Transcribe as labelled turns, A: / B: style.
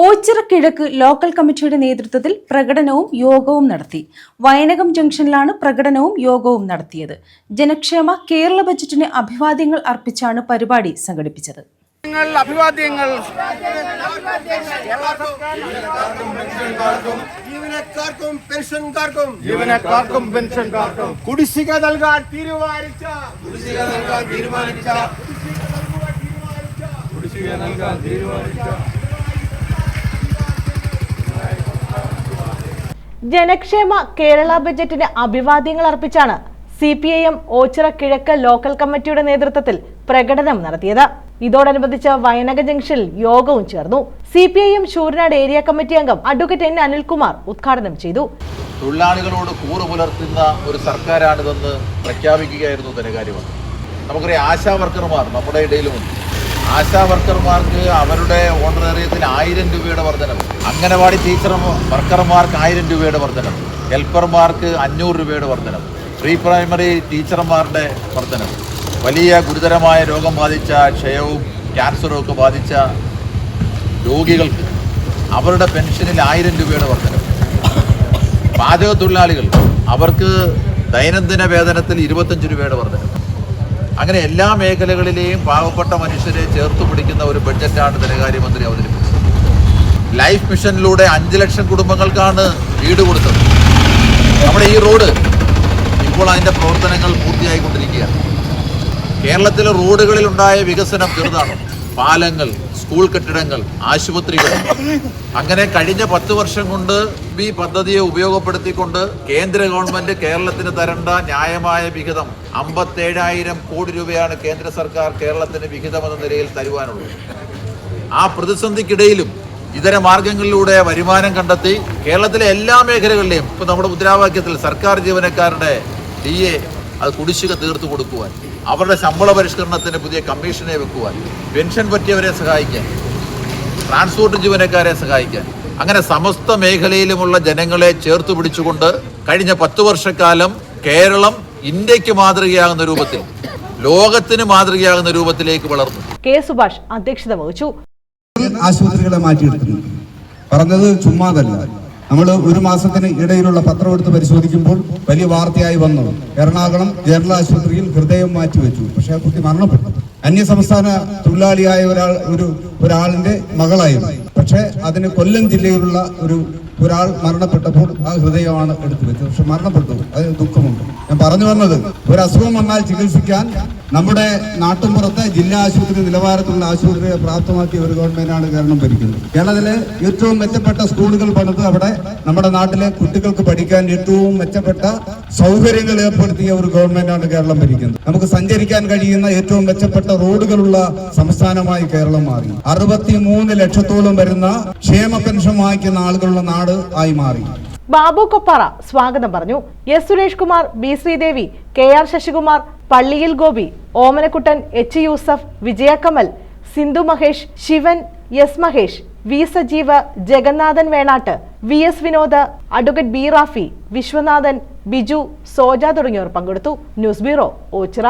A: ഓച്ചിറ കിഴക്ക് ലോക്കൽ കമ്മിറ്റിയുടെ നേതൃത്വത്തിൽ പ്രകടനവും യോഗവും നടത്തി. വയനകം ജംഗ്ഷനിലാണ് പ്രകടനവും യോഗവും നടത്തിയത്. ജനക്ഷേമ കേരള ബജറ്റിന് അഭിവാദ്യങ്ങൾ അർപ്പിച്ചാണ് പരിപാടി സംഘടിപ്പിച്ചത്.
B: അഭിവാദ്യങ്ങൾ ജീവനക്കാർക്കും പെൻഷൻകാർക്കും കുടിശ്ശിക നൽകാൻ തീരുമാനിച്ച
C: ജനക്ഷേമ കേരള ബജറ്റിന് അഭിവാദ്യങ്ങൾ അർപ്പിച്ചാണ് CPIM ഓച്ചിറ കിഴക്ക് ലോക്കൽ കമ്മിറ്റിയുടെ നേതൃത്വത്തിൽ പ്രകടനം നടത്തിയത്. ഇതോടനുബന്ധിച്ച് വയനക ജംഗ്ഷനിൽ യോഗവും ചേർന്നു. CPIM ശൂരനാട് ഏരിയ കമ്മിറ്റി അംഗം അഡ്വക്കേറ്റ് N. അനിൽകുമാർ ഉദ്ഘാടനം ചെയ്തു.
D: തൊഴിലാളികളോട് കൂറ് പുലർത്തുന്ന ഒരു സർക്കാരാണിതെന്ന് പ്രഖ്യാപിക്കുകയായിരുന്നു ധനകാര്യമാണ്. നമുക്കറിയാം, ആശാ വർക്കർമാർ നമ്മുടെ ഇടയിലുമുണ്ട്. ആശാ വർക്കർമാർക്ക് അവരുടെ ഓണറേറിയത്തിന് 1000 രൂപയുടെ വർധനവ്, അംഗനവാടി വർക്കർമാർക്ക് 1000 രൂപയുടെ വർധനവ്, ഹെൽപ്പർമാർക്ക് 500 രൂപയുടെ വർധനവ്, പ്രീ പ്രൈമറി ടീച്ചർമാരുടെ വർധനവ്, വലിയ ഗുരുതരമായ രോഗം ബാധിച്ച ക്ഷയവും ക്യാൻസറും ഒക്കെ ബാധിച്ച രോഗികൾക്ക് അവരുടെ പെൻഷനിൽ 1000 രൂപയുടെ വർധനവ്, പാചക തൊഴിലാളികൾ അവർക്ക് ദൈനംദിന വേതനത്തിൽ 25 രൂപയുടെ വർധനവ്. അങ്ങനെ എല്ലാ മേഖലകളിലെയും പാവപ്പെട്ട മനുഷ്യരെ ചേർത്ത് പിടിക്കുന്ന ഒരു ബഡ്ജറ്റാണ് ധനകാര്യമന്ത്രി അവതരിപ്പിച്ചത്. ലൈഫ് മിഷനിലൂടെ 5 ലക്ഷം കുടുംബങ്ങൾക്കാണ് വീട് കൊടുത്തത്. നമ്മുടെ ഈ റോഡ് ഇപ്പോൾ അതിൻ്റെ പ്രവർത്തനങ്ങൾ പൂർത്തിയായിക്കൊണ്ടിരിക്കുകയാണ്. കേരളത്തിലെ റോഡുകളിൽ ഉണ്ടായ വികസനം ചെറുതാണ്. പാലങ്ങൾ, സ്കൂൾ കെട്ടിടങ്ങൾ, ആശുപത്രികൾ, അങ്ങനെ കഴിഞ്ഞ 10 വർഷം കൊണ്ട് ഈ പദ്ധതിയെ ഉപയോഗപ്പെടുത്തിക്കൊണ്ട് കേന്ദ്ര ഗവൺമെന്റ് കേരളത്തിന് തരേണ്ട ന്യായമായ വിഹിതം 57,000 കോടി രൂപയാണ് കേന്ദ്ര സർക്കാർ കേരളത്തിന് വിഹിതമെന്ന നിലയിൽ തരുവാനുള്ളത്. ആ പ്രതിസന്ധിക്കിടയിലും ഇതര മാർഗങ്ങളിലൂടെ വരുമാനം കണ്ടെത്തി കേരളത്തിലെ എല്ലാ മേഖലകളിലെയും ഇപ്പോൾ നമ്മുടെ മുദ്രാവാക്യത്തിൽ സർക്കാർ ജീവനക്കാരുടെ DA അത് കുടിശ്ശിക തീർത്തു കൊടുക്കുവാൻ, അവരുടെ ശമ്പള പരിഷ്കരണത്തിന് പുതിയ കമ്മീഷനെ വെക്കുവാൻ, പെൻഷൻ പറ്റിയവരെ സഹായിക്കാൻ, ട്രാൻസ്പോർട്ട് ജീവനക്കാരെ സഹായിക്കാൻ, അങ്ങനെ സമസ്ത മേഖലയിലുമുള്ള ജനങ്ങളെ ചേർത്ത് പിടിച്ചുകൊണ്ട് കഴിഞ്ഞ 10 വർഷക്കാലം കേരളം ഇന്ത്യക്ക് മാതൃകയാകുന്ന രൂപത്തിൽ, ലോകത്തിന് മാതൃകയാകുന്ന രൂപത്തിലേക്ക് വളർന്നു.
C: K. സുഭാഷ് അധ്യക്ഷത വഹിച്ചു.
E: ആശുപത്രികളെ മാറ്റിയെടുക്കുന്നു പറഞ്ഞത് ചുമ്മാതല്ല. നമ്മൾ ഒരു മാസത്തിന് ഇടയിലുള്ള പത്രം എടുത്ത് പരിശോധിക്കുമ്പോൾ വലിയ വാർത്തയായി വന്നു. എറണാകുളം ജനറൽ ആശുപത്രിയിൽ ഹൃദയം മാറ്റിവെച്ചു. പക്ഷെ ആ കുട്ടി മരണപ്പെട്ടു. അന്യസംസ്ഥാന തൊഴിലാളിയായ ഒരാളിന്റെ മകളായിരുന്നു. പക്ഷെ അതിന് കൊല്ലം ജില്ലയിലുള്ള ഒരാൾ മരണപ്പെട്ടപ്പോൾ ആ ഹൃദയമാണ് എടുത്തു വെച്ചത്. പക്ഷെ മരണപ്പെട്ടു. അതിന് ദുഃഖമുണ്ട്. ഞാൻ പറഞ്ഞു വന്നത്, ഒരു അസുഖം വന്നാൽ ചികിത്സിക്കാൻ നമ്മുടെ നാട്ടിൻപുറത്തെ ജില്ലാ ആശുപത്രി നിലവാരത്തിലുള്ള ആശുപത്രിയെ പ്രാപ്തമാക്കിയ ഒരു ഗവൺമെന്റാണ് കേരളം ഭരിക്കുന്നത്. കേരളത്തിലെ ഏറ്റവും മെച്ചപ്പെട്ട സ്കൂളുകൾ പണിത് അവിടെ നമ്മുടെ നാട്ടിലെ കുട്ടികൾക്ക് പഠിക്കാൻ ഏറ്റവും മെച്ചപ്പെട്ട സൗകര്യങ്ങൾ ഏർപ്പെടുത്തിയ ഒരു ഗവൺമെന്റാണ് കേരളം ഭരിക്കുന്നത്. നമുക്ക് സഞ്ചരിക്കാൻ കഴിയുന്ന ഏറ്റവും മെച്ചപ്പെട്ട റോഡുകളുള്ള സംസ്ഥാനമായി കേരളം മാറി. 63 ലക്ഷത്തോളം വരുന്ന ക്ഷേമ പെൻഷൻ വാങ്ങിക്കുന്ന ആളുകളുള്ള നാട് ആയി മാറി.
C: ബാബു കൊപ്പാറ സ്വാഗതം പറഞ്ഞു. S. Suresh Kumar, B. Sridevi, KR Sasikumar, Palliyil Gopi, Omanakuttan, H. Yusuf, Vijayakamal, Sindhu Mahesh, Sivan, S. Mahesh, V. Sajeev, Jagannathan Venattu, VS Vinod, advocate B. Rafi, Viswanathan, Biju, Soja തുടങ്ങിയവർ പങ്കെടുത്തു. News bureau, Ochira.